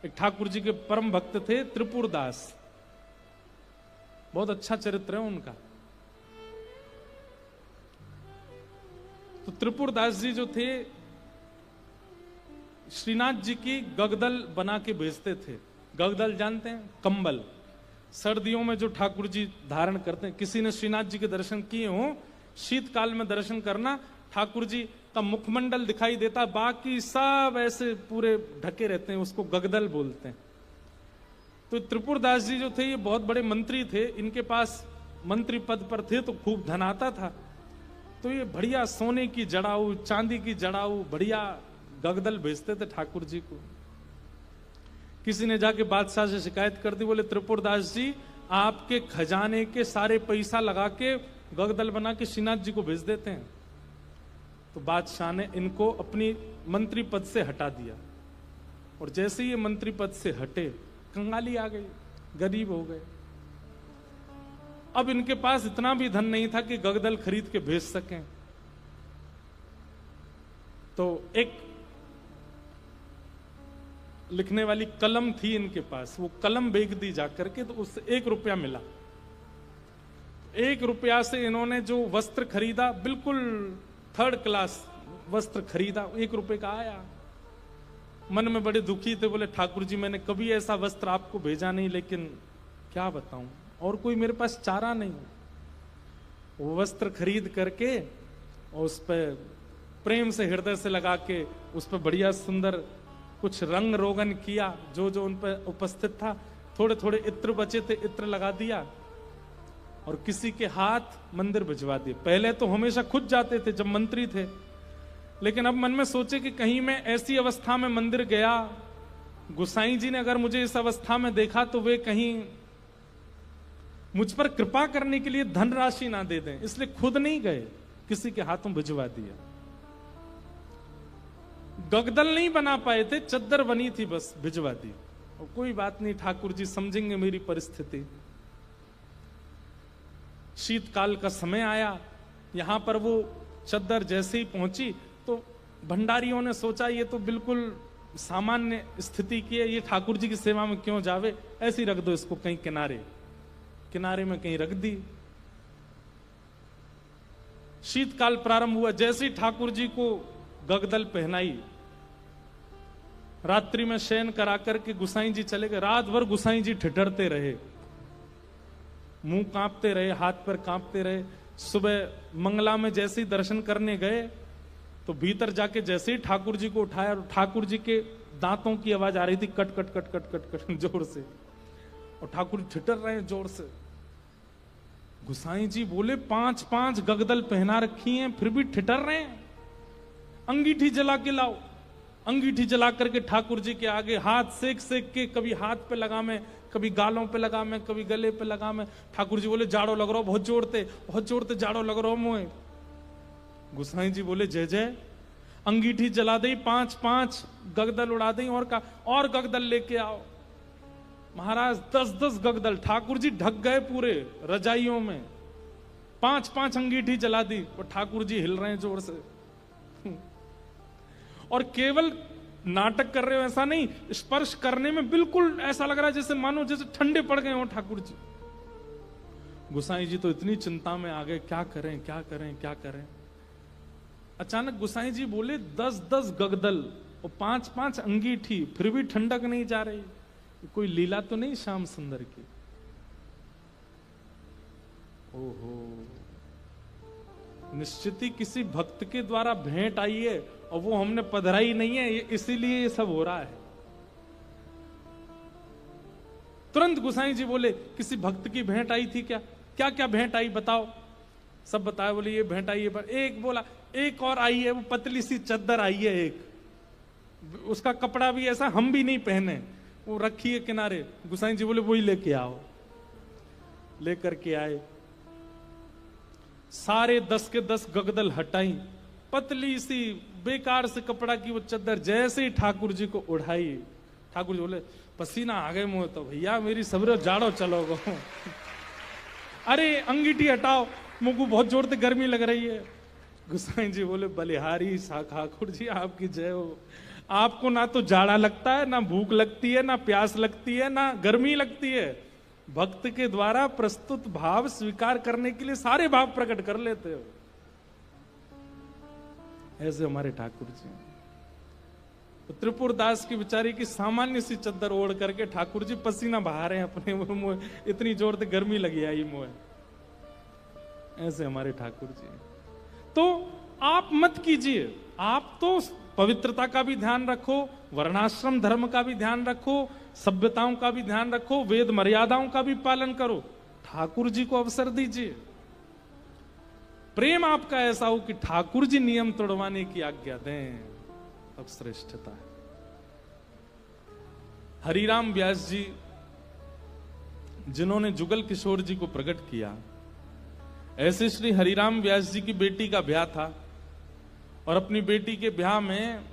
एक ठाकुर जी के परम भक्त थे त्रिपुरदास, बहुत अच्छा चरित्र है उनका। तो त्रिपुरदास जी जो थे, श्रीनाथ जी की गगदल बना के भेजते थे। गगदल जानते हैं? कंबल, सर्दियों में जो ठाकुर जी धारण करते हैं। किसी ने श्रीनाथ जी के दर्शन किए हो, शीतकाल में दर्शन करना, ठाकुर जी का मुखमंडल दिखाई देता, बाकी सब ऐसे पूरे ढके रहते हैं, उसको गगदल बोलते हैं। तो त्रिपुरदास जी जो थे ये बहुत बड़े मंत्री थे, इनके पास मंत्री पद पर थे तो खूब धन आता था। तो ये बढ़िया सोने की जड़ाऊ, चांदी की जड़ाऊ, बढ़िया गगदल भेजते थे ठाकुर जी को। किसी ने जाके बादशाह से शिकायत कर दी, बोले त्रिपुरदास जी आपके खजाने के सारे पैसा लगा के गगदल बना के श्रीनाथ जी को भेज देते हैं। तो बादशाह ने इनको अपनी मंत्री पद से हटा दिया, और जैसे ये मंत्री पद से हटे, कंगाली आ गई, गरीब हो गए। अब इनके पास इतना भी धन नहीं था कि गगदल खरीद के भेज सकें। तो एक लिखने वाली कलम थी इनके पास, वो कलम बेच दी जाकर के, तो उससे 1 रुपया मिला। 1 रुपया से इन्होंने जो वस्त्र खरीदा, बिल्कुल 3rd क्लास वस्त्र खरीदा, 1 रुपए का आया। मन में बड़े दुखी थे, बोले ठाकुर जी मैंने कभी ऐसा वस्त्र आपको भेजा नहीं, लेकिन क्या बताऊं, और कोई मेरे पास चारा नहीं। वो वस्त्र खरीद करके और उस पर प्रेम से हृदय से लगा के उस पर बढ़िया सुंदर कुछ रंग रोगन किया, जो जो उन पर उपस्थित था। थोड़े थोड़े इत्र बचे थे, इत्र लगा दिया और किसी के हाथ मंदिर भिजवा दिए। पहले तो हमेशा खुद जाते थे जब मंत्री थे, लेकिन अब मन में सोचे कि कहीं मैं ऐसी अवस्था में मंदिर गया, गुसाई जी ने अगर मुझे इस अवस्था में देखा तो वे कहीं मुझ पर कृपा करने के लिए धनराशि ना दे दें, इसलिए खुद नहीं गए, किसी के हाथों भिजवा दिया। गगदल नहीं बना पाए थे, चद्दर बनी थी, बस भिजवा दी। और कोई बात नहीं, ठाकुर जी समझेंगे मेरी परिस्थिति। शीतकाल का समय आया, यहां पर वो चद्दर जैसे ही पहुंची तो भंडारियों ने सोचा ये तो बिल्कुल सामान्य स्थिति की है, ये ठाकुर जी की सेवा में क्यों जावे, ऐसे ही रख दो इसको कहीं किनारे में कहीं रख दी। शीतकाल प्रारंभ हुआ, जैसे ही ठाकुर जी को गगदल पहनाई, रात्रि में शयन करा करके गुसाई जी चले गए। रात भर गुसाई जी ठिठरते रहे, मुंह कांपते रहे, हाथ पर कांपते रहे। सुबह मंगला में जैसे ही दर्शन करने गए तो भीतर जाके जैसे ही ठाकुर जी को उठाया, ठाकुर जी के दांतों की आवाज आ रही थी, cut cut cut cut cut cut जोर से, और ठाकुर जी ठिठर रहे हैं जोर से। गुसाई जी बोले 5-5 गगदल पहना रखी हैं, फिर भी ठिठर रहे हैं, अंगीठी जला के लाओ। अंगीठी जला करके ठाकुर जी के आगे हाथ सेक सेक के, कभी हाथ पे लगा मैं, कभी गालों पे लगा मैं, कभी गले पे लगा मैं। ठाकुर जी बोले जाड़ो लग रहा हो, बहुत जोड़ते जाड़ो लग रहा हो मुझे। गुसाई जी बोले जय जय। अंगीठी जला दी, 5-5 गगदल उड़ा दी, और गगदल लेके आओ। महाराज 10-10 गगदल, ठाकुर जी ढक गए पूरे रजाइयों में। 5-5 अंगीठी जला दी और ठाकुर जी हिल रहे हैं जोर से। और केवल नाटक कर रहे हो ऐसा नहीं, स्पर्श करने में बिल्कुल ऐसा लग रहा है जैसे मानो जैसे ठंडे पड़ गए हो ठाकुर जी। गुसाई जी तो इतनी चिंता में आ गए, क्या करें। अचानक गुसाई जी बोले 10-10 गगदल और 5-5 अंगीठी, फिर भी ठंडक नहीं जा रही, कोई लीला तो नहीं श्याम सुंदर की। ओहो, निश्चित ही किसी भक्त के द्वारा भेंट आई है और वो हमने पधराई नहीं है, इसीलिए ये सब हो रहा है। तुरंत गुसाई जी बोले किसी भक्त की भेंट आई थी क्या? क्या भेंट आई बताओ। सब बताया, बोले ये भेंट आई है। पर एक बोला एक और आई है, वो पतली सी चद्दर आई है एक, उसका कपड़ा भी ऐसा हम भी नहीं पहने, वो रखी है किनारे। गुसाई जी बोले वही लेके आओ। लेकर के आए, सारे 10 के 10 गगदल हटाई, पतली सी बेकार से कपड़ा की वो चद्दर जैसे ही ठाकुर जी को उड़ाई, ठाकुर जी बोले पसीना आ गए मुंह, तो भैया मेरी सबरे जाड़ो चलोगो। अरे अंगीठी हटाओ, मुंह को बहुत जोर से गर्मी लग रही है। गुसाई जी बोले बलिहारी ठाकुर जी आपकी जय हो, आपको ना तो जाड़ा लगता है, ना भूख लगती है, ना प्यास लगती है, ना गर्मी लगती है। भक्त के द्वारा प्रस्तुत भाव स्वीकार करने के लिए सारे भाव प्रकट कर लेते हो। ऐसे हमारे ठाकुर जी। तो त्रिपुरदास की बेचारी की सामान्य सी चद्दर ओढ़ करके ठाकुर जी पसीना बहा रहे हैं अपने मुंह, इतनी जोर से गर्मी लगी आई मुंह। ऐसे हमारे ठाकुर जी। तो आप मत कीजिए, आप तो पवित्रता का भी ध्यान रखो, वर्णाश्रम धर्म का भी ध्यान रखो, सभ्यताओं का भी ध्यान रखो, वेद मर्यादाओं का भी पालन करो। ठाकुर जी को अवसर दीजिए। प्रेम आपका ऐसा हो कि ठाकुर जी नियम तोड़वाने की आज्ञा दें, तब श्रेष्ठता है। हरिराम व्यास जी जिन्होंने जुगल किशोर जी को प्रकट किया, ऐसे श्री हरिराम व्यास जी की बेटी का ब्याह था और अपनी बेटी के ब्याह में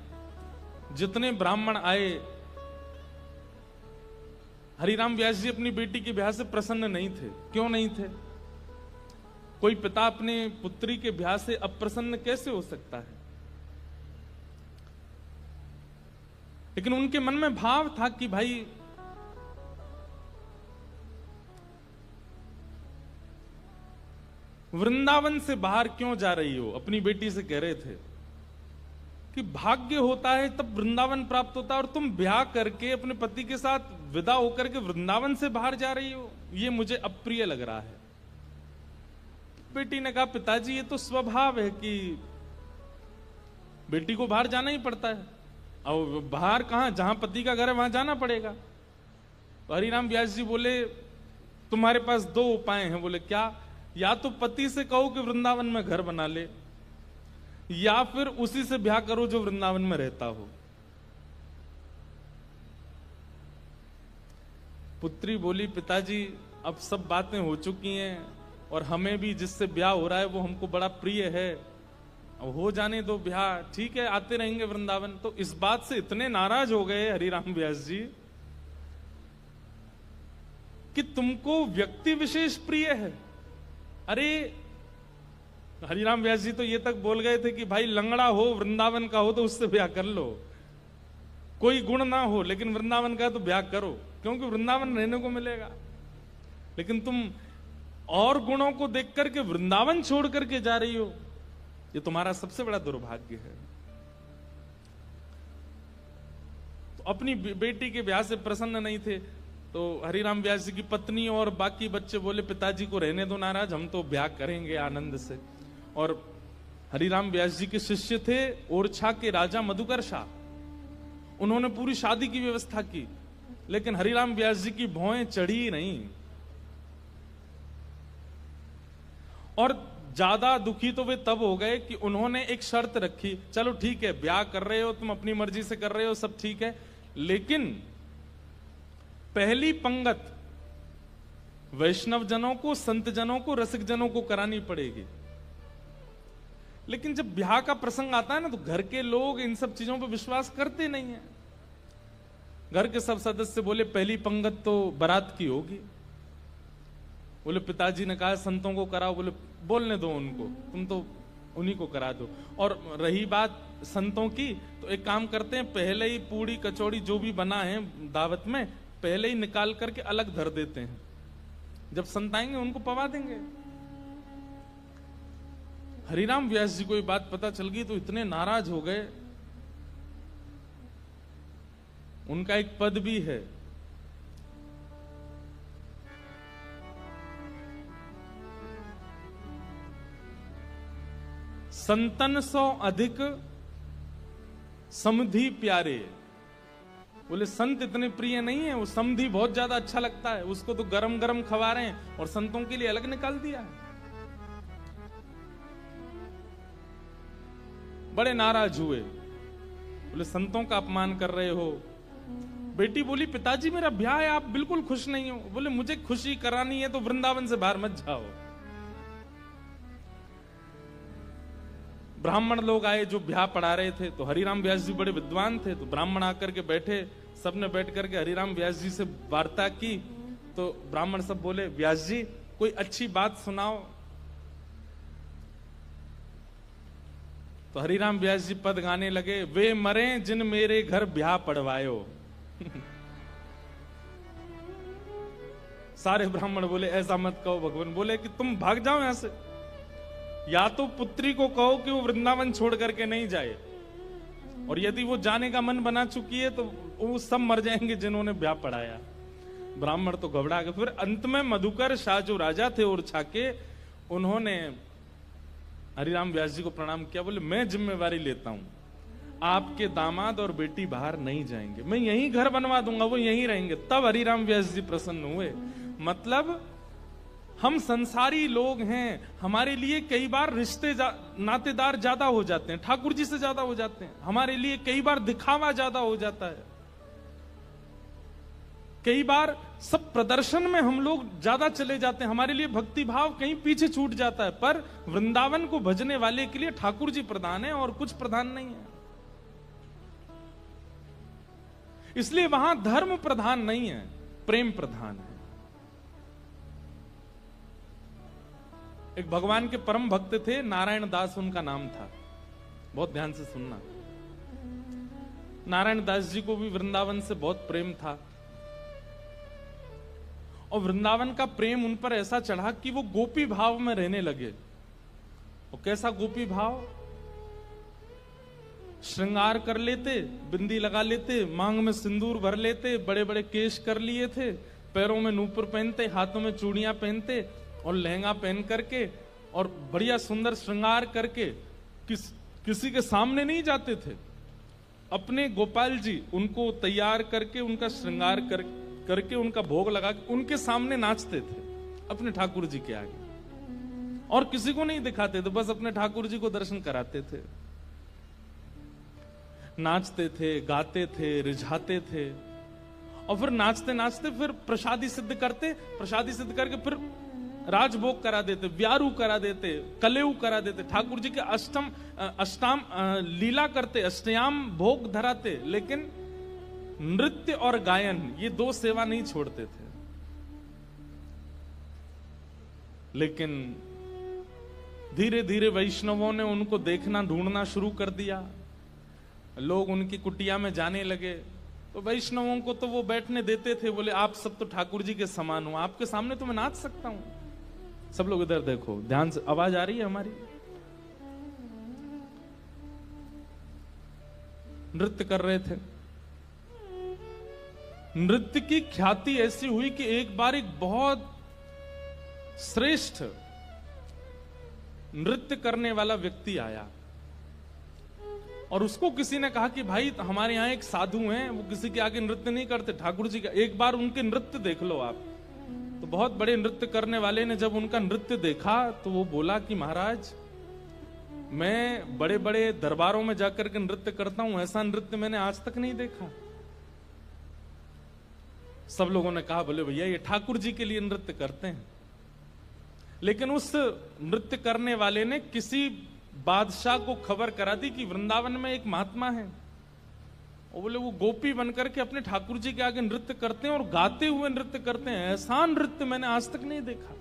जितने ब्राह्मण आए, हरिराम व्यास जी अपनी बेटी के ब्याह से प्रसन्न नहीं थे। क्यों नहीं थे? कोई पिता अपने पुत्री के ब्याह से अप्रसन्न कैसे हो सकता है? लेकिन उनके मन में भाव था कि भाई वृंदावन से बाहर क्यों जा रही हो? अपनी बेटी से कह रहे थे कि भाग्य होता है तब वृंदावन प्राप्त होता है, और तुम ब्याह करके अपने पति के साथ विदा होकर के वृंदावन से बाहर जा रही हो, ये मुझे अप्रिय लग रहा है। बेटी ने कहा, पिताजी ये तो स्वभाव है कि बेटी को बाहर जाना ही पड़ता है, और बाहर कहां, जहां पति का घर है वहां जाना पड़ेगा। तो हरिराम व्यास जी बोले, तुम्हारे पास दो उपाय हैं। बोले क्या? या तो पति से कहो कि वृंदावन में घर बना ले, या फिर उसी से ब्याह करो जो वृंदावन में रहता हो। पुत्री बोली, पिताजी अब सब बातें हो चुकी हैं और हमें भी जिससे ब्याह हो रहा है वो हमको बड़ा प्रिय है, अब हो जाने दो ब्याह, ठीक है आते रहेंगे वृंदावन। तो इस बात से इतने नाराज हो गए हरिराम व्यास जी कि तुमको व्यक्ति विशेष प्रिय है। अरे हरिराम व्यास जी तो ये तक बोल गए थे कि भाई लंगड़ा हो, वृंदावन का हो तो उससे ब्याह कर लो, कोई गुण ना हो लेकिन वृंदावन का है तो ब्याह करो, क्योंकि वृंदावन रहने को मिलेगा। लेकिन तुम और गुणों को देख करके वृंदावन छोड़ करके जा रही हो, ये तुम्हारा सबसे बड़ा दुर्भाग्य है। तो अपनी बेटी के ब्याह से प्रसन्न नहीं थे, तो हरिराम व्यास जी की पत्नी और बाकी बच्चे बोले, पिताजी को रहने दो नाराज, हम तो ब्याह करेंगे आनंद से। और हरिराम व्यास जी के शिष्य थे ओरछा के राजा मधुकर शाह, उन्होंने पूरी शादी की व्यवस्था की, लेकिन हरिराम व्यास जी की भौएं चढ़ी नहीं। और ज्यादा दुखी तो वे तब हो गए कि उन्होंने एक शर्त रखी, चलो ठीक है ब्याह कर रहे हो तुम, अपनी मर्जी से कर रहे हो, सब ठीक है, लेकिन पहली पंगत वैष्णव जनों को, संत जनों को, रसिक जनों को करानी पड़ेगी। लेकिन जब ब्याह का प्रसंग आता है ना, तो घर के लोग इन सब चीजों पर विश्वास करते नहीं है। घर के सब सदस्य बोले, पहली पंगत तो बारात की होगी। बोले पिताजी ने कहा संतों को कराओ। बोले बोलने दो उनको, तुम तो उन्हीं को करा दो। और रही बात संतों की, तो एक काम करते हैं, पहले ही पूड़ी कचौड़ी जो भी बना है दावत में, पहले ही निकाल करके अलग धर देते हैं, जब संत आएंगे उनको पवा देंगे। हरिराम व्यास जी को ये बात पता चल गई तो इतने नाराज हो गए। उनका एक पद भी है, संतन सो अधिक समधि प्यारे। बोले संत इतने प्रिय नहीं है, वो समधि बहुत ज्यादा अच्छा लगता है, उसको तो गरम गरम खवा रहे हैं और संतों के लिए अलग निकाल दिया है। बड़े नाराज हुए, बोले संतों का अपमान कर रहे हो। बेटी बोली, पिताजी मेरा ब्याह है, आप बिल्कुल खुश नहीं हो। बोले मुझे खुशी करानी है तो वृंदावन से बाहर मत जाओ। ब्राह्मण लोग आए जो ब्याह पढ़ा रहे थे, तो हरिराम व्यास जी बड़े विद्वान थे, तो ब्राह्मण आकर के बैठे, सबने बैठ करके हरिराम व्यास जी से वार्ता की। तो ब्राह्मण सब बोले, व्यास जी कोई अच्छी बात सुनाओ। तो हरिराम व्यास जी पद गाने लगे, वे मरे जिन मेरे घर ब्याह पड़वायो। सारे ब्राह्मण बोले ऐसा मत कहो। भगवान बोले कि तुम भाग जाओ यहां से, या तो पुत्री को कहो कि वो वृंदावन छोड़ करके नहीं जाए, और यदि वो जाने का मन बना चुकी है तो वो सब मर जाएंगे जिन्होंने ब्याह पढ़ाया। ब्राह्मण तो घबरा गए। फिर अंत में मधुकर शाह जो राजा थे ओरछा के, उन्होंने हरिराम व्यास जी को प्रणाम किया। बोले मैं जिम्मेवारी लेता हूं, आपके दामाद और बेटी बाहर नहीं जाएंगे, मैं यहीं घर बनवा दूंगा, वो यहीं रहेंगे। तब हरिराम व्यास जी प्रसन्न हुए। मतलब हम संसारी लोग हैं, हमारे लिए कई बार रिश्ते नातेदार ज्यादा हो जाते हैं, ठाकुर जी से ज्यादा हो जाते हैं। हमारे लिए कई बार दिखावा ज्यादा हो जाता है, कई बार सब प्रदर्शन में हम लोग ज्यादा चले जाते हैं, हमारे लिए भक्ति भाव कहीं पीछे छूट जाता है। पर वृंदावन को भजने वाले के लिए ठाकुर जी प्रधान है और कुछ प्रधान नहीं है। इसलिए वहां धर्म प्रधान नहीं है, प्रेम प्रधान है। एक भगवान के परम भक्त थे, नारायण दास उनका नाम था। बहुत ध्यान से सुनना। नारायण दास जी को भी वृंदावन से बहुत प्रेम था, और वृंदावन का प्रेम उन पर ऐसा चढ़ा कि वो गोपी भाव में रहने लगे। और कैसा गोपी भाव? श्रृंगार कर लेते, बिंदी लगा लेते, मांग में सिंदूर भर लेते, बड़े बड़े केश कर लिए थे, पैरों में नूपुर पहनते, हाथों में चूड़ियां पहनते और लहंगा पहन करके और बढ़िया सुंदर श्रृंगार करके किसी के सामने नहीं जाते थे। अपने गोपाल जी उनको तैयार करके, उनका श्रृंगार करके उनका भोग लगा के उनके सामने नाचते थे, अपने ठाकुर जी के आगे। और किसी को नहीं दिखाते थे, बस अपने ठाकुर जी को दर्शन कराते थे। नाचते थे, गाते थे, रिझाते थे, और फिर नाचते नाचते फिर प्रसादी सिद्ध करते, प्रसादी सिद्ध करके फिर राजभोग करा देते, व्यारू करा देते, कलेऊ करा देते, ठाकुर जी के अष्टाम लीला करते, अष्टयाम भोग धराते। लेकिन नृत्य और गायन ये दो सेवा नहीं छोड़ते थे। लेकिन धीरे धीरे वैष्णवों ने उनको देखना, ढूंढना शुरू कर दिया। लोग उनकी कुटिया में जाने लगे, तो वैष्णवों को तो वो बैठने देते थे। बोले आप सब तो ठाकुर जी के समान हो, आपके सामने तो मैं नाच सकता हूं। सब लोग इधर देखो, ध्यान से, आवाज आ रही है हमारी? नृत्य कर रहे थे। नृत्य की ख्याति ऐसी हुई कि एक बार एक बहुत श्रेष्ठ नृत्य करने वाला व्यक्ति आया, और उसको किसी ने कहा कि भाई हमारे यहाँ एक साधु हैं, वो किसी के आगे नृत्य नहीं करते, ठाकुर जी का, एक बार उनके नृत्य देख लो आप। तो बहुत बड़े नृत्य करने वाले ने जब उनका नृत्य देखा तो वो बोला कि महाराज, मैं बड़े बड़े दरबारों में जाकर के नृत्य करता हूं, ऐसा नृत्य मैंने आज तक नहीं देखा। सब लोगों ने कहा बोले भैया ये ठाकुर जी के लिए नृत्य करते हैं। लेकिन उस नृत्य करने वाले ने किसी बादशाह को खबर करा दी कि वृंदावन में एक महात्मा है, और बोले वो गोपी बनकर के अपने ठाकुर जी के आगे नृत्य करते हैं और गाते हुए नृत्य करते हैं, ऐसा नृत्य मैंने आज तक नहीं देखा।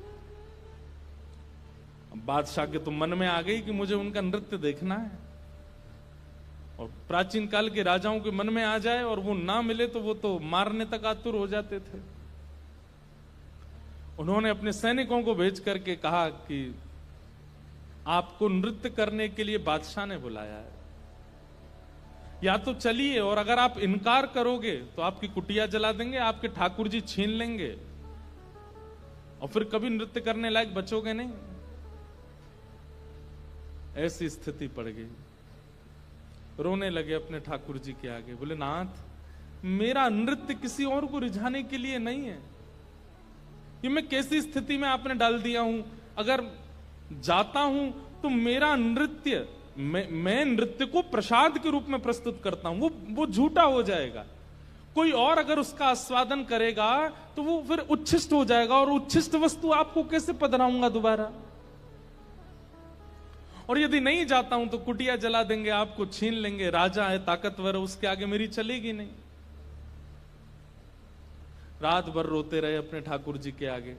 बादशाह के तो मन में आ गई कि मुझे उनका नृत्य देखना है, और प्राचीन काल के राजाओं के मन में आ जाए और वो ना मिले तो वो तो मारने तक आतुर हो जाते थे। उन्होंने अपने सैनिकों को भेज करके कहा कि आपको नृत्य करने के लिए बादशाह ने बुलाया है, या तो चलिए, और अगर आप इनकार करोगे तो आपकी कुटिया जला देंगे, आपके ठाकुर जी छीन लेंगे, और फिर कभी नृत्य करने लायक बचोगे नहीं। ऐसी स्थिति पड़ गई। रोने लगे अपने ठाकुर जी के आगे, बोले नाथ मेरा नृत्य किसी और को रिझाने के लिए नहीं है, ये मैं कैसी स्थिति में आपने डाल दिया हूं। अगर जाता हूं तो मेरा नृत्य, मैं नृत्य को प्रसाद के रूप में प्रस्तुत करता हूं, वो झूठा हो जाएगा। कोई और अगर उसका आस्वादन करेगा तो वो फिर उच्छिष्ट हो जाएगा, और उच्छिष्ट वस्तु आपको कैसे पधराऊंगा दोबारा। और यदि नहीं जाता हूं तो कुटिया जला देंगे, आपको छीन लेंगे, राजा है ताकतवर, उसके आगे मेरी चलेगी नहीं। रात भर रोते रहे अपने ठाकुर जी के आगे।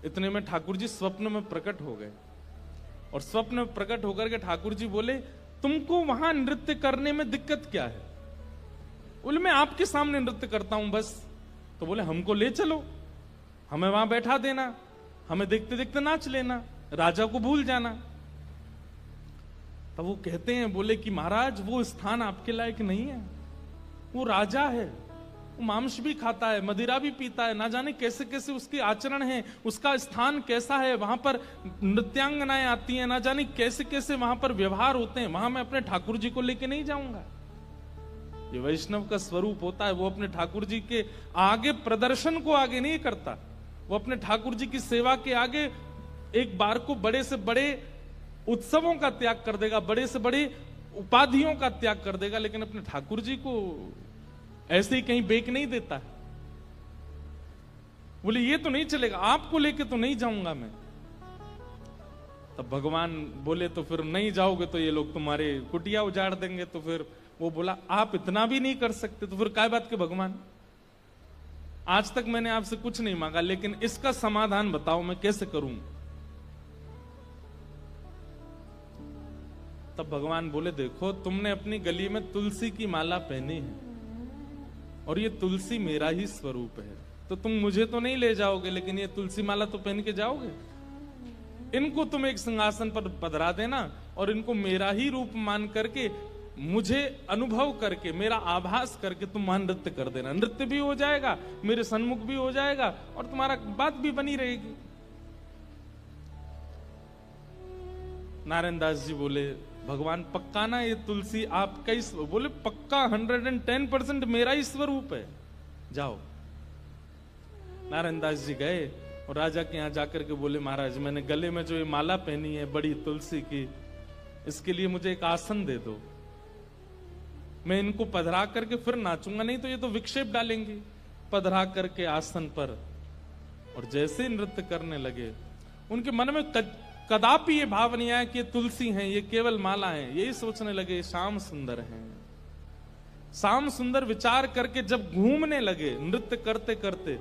इतने में ठाकुर जी स्वप्न में प्रकट हो गए। और स्वप्न में प्रकट होकर के ठाकुर जी बोले, तुमको वहां नृत्य करने में दिक्कत क्या है? बोले, मैं आपके सामने नृत्य करता हूं बस। तो बोले, हमको ले चलो, हमें वहां बैठा देना, हमें देखते देखते नाच लेना, राजा को भूल जाना। तब वो कहते हैं, बोले कि महाराज वो स्थान आपके लायक नहीं है, वो राजा है, वो मांस भी खाता है, मदिरा भी पीता है, ना जाने कैसे कैसे उसके आचरण है, उसका स्थान कैसा है, वहां पर नृत्यांगनाएं आती हैं, ना जाने कैसे कैसे वहां पर व्यवहार होते हैं, वहां मैं अपने ठाकुर जी को लेके नहीं जाऊंगा। ये वैष्णव का स्वरूप होता है, वो अपने ठाकुर जी के आगे प्रदर्शन को आगे नहीं करता, वो अपने ठाकुर जी की सेवा के आगे एक बार को बड़े से बड़े उत्सवों का त्याग कर देगा, बड़े से बड़े उपाधियों का त्याग कर देगा, लेकिन अपने ठाकुर जी को ऐसे ही कहीं बेक नहीं देता है। बोले, ये तो नहीं चलेगा, आपको लेके तो नहीं जाऊंगा मैं। तब भगवान बोले, तो फिर नहीं जाओगे तो ये लोग तुम्हारे कुटिया उजाड़ देंगे। तो फिर वो बोला, आप इतना भी नहीं कर सकते तो फिर काय बात के भगवान, आज तक मैंने आपसे कुछ नहीं मांगा, लेकिन इसका समाधान बताओ मैं कैसे करूं। तब भगवान बोले, देखो तुमने अपनी गली में तुलसी की माला पहनी है और ये तुलसी मेरा ही स्वरूप है, तो तुम मुझे तो नहीं ले जाओगे, लेकिन ये तुलसी माला तो पहन के जाओगे। इनको तुम एक सिंहासन पर पधरा देना और इनको मेरा ही रूप मान करके, मुझे अनुभव करके, मेरा आभास करके तुम वहां नृत्य कर देना। नृत्य भी हो जाएगा, मेरे सन्मुख भी हो जाएगा और तुम्हारा बात भी बनी रहेगी। नारायण दास जी बोले, भगवान पक्का ना ये तुलसी आपका ही? बोले, पक्का 110% मेरा ही स्वरूप है, जाओ। नारायण दास जी गए और राजा के यहां जाकर के बोले, महाराज मैंने गले में जो ये माला पहनी है बड़ी तुलसी की, इसके लिए मुझे एक आसन दे दो, मैं इनको पधरा करके फिर नाचूंगा, नहीं तो ये तो विक्षेप डालेंगे। पधरा करके आसन पर, और जैसे नृत्य करने लगे, उनके मन में कदापि ये भाव नहीं आया कि ये तुलसी हैं, ये केवल माला है, यही सोचने लगे श्याम सुंदर हैं। श्याम सुंदर विचार करके जब घूमने लगे नृत्य करते करते,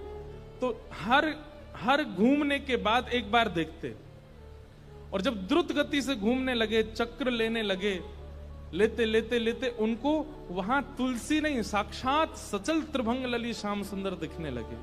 तो हर घूमने के बाद एक बार देखते, और जब द्रुत गति से घूमने लगे, चक्र लेने लगे, लेते लेते लेते उनको वहां तुलसी नहीं, साक्षात सचल त्रिभंग लली श्याम सुंदर दिखने लगे।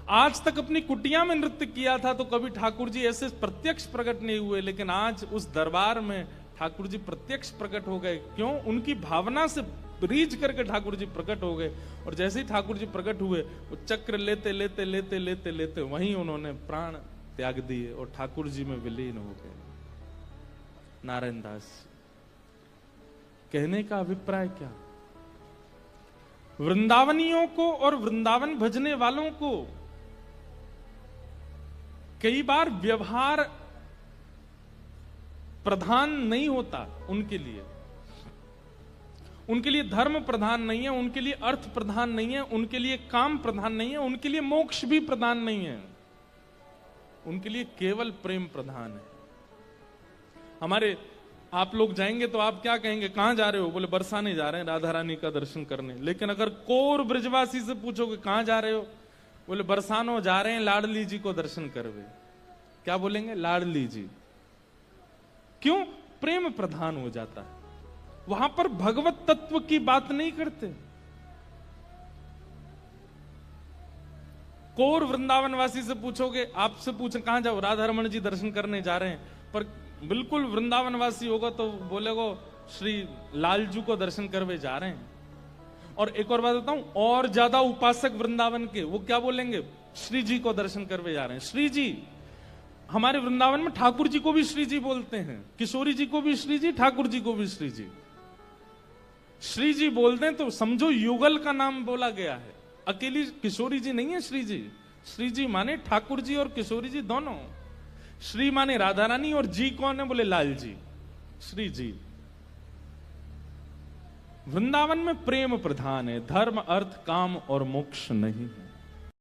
आज तक अपनी कुटिया में नृत्य किया था तो कभी ठाकुर जी ऐसे प्रत्यक्ष प्रकट नहीं हुए, लेकिन आज उस दरबार में ठाकुर जी प्रत्यक्ष प्रकट हो गए। क्यों? उनकी भावना से रीझ करके ठाकुर जी प्रकट हो गए, और जैसे ही ठाकुर जी प्रकट हुए, वो चक्र लेते लेते लेते लेते लेते वहीं उन्होंने प्राण त्याग दिए और ठाकुर जी में विलीन हो गए। नारायण दास कहने का अभिप्राय क्या? वृंदावनियों को और वृंदावन भजने वालों को कई बार व्यवहार प्रधान नहीं होता, उनके लिए धर्म प्रधान नहीं है, उनके लिए अर्थ प्रधान नहीं है, उनके लिए काम प्रधान नहीं है, उनके लिए मोक्ष भी प्रधान नहीं है, उनके लिए केवल प्रेम प्रधान है। हमारे आप लोग जाएंगे तो आप क्या कहेंगे, कहां जा रहे हो? बोले, बरसाने जा रहे हैं, राधा रानी का दर्शन करने। लेकिन अगर कोर ब्रजवासी से पूछोगे कहां जा रहे हो, बोले बरसानो जा रहे हैं लाडली जी को दर्शन करवे। क्या बोलेंगे? लाडली जी। क्यों? प्रेम प्रधान हो जाता है, वहां पर भगवत तत्व की बात नहीं करते। कोर वृंदावनवासी से पूछोगे, आपसे पूछे कहां जाओ, राधा रमन जी दर्शन करने जा रहे हैं, पर बिल्कुल वृंदावनवासी होगा तो बोलेगो श्री लालजू को दर्शन करवे जा रहे हैं। और एक और बात बताऊं, और ज्यादा उपासक वृंदावन के, वो क्या बोलेंगे? श्री जी को दर्शन करवे जा रहे हैं। श्री जी, हमारे वृंदावन में ठाकुर जी को भी श्री जी बोलते हैं, किशोरी जी को भी श्री जी, ठाकुर जी को भी श्री जी। श्री जी बोलते हैं तो समझो युगल का नाम बोला गया है, अकेली किशोरी जी नहीं है श्री जी। श्री जी माने ठाकुर जी और किशोरी जी दोनों। श्री माने राधा रानी, और जी कौन है? बोले लाल जी, श्री जी। वृंदावन में प्रेम प्रधान है, धर्म अर्थ काम और मोक्ष नहीं है।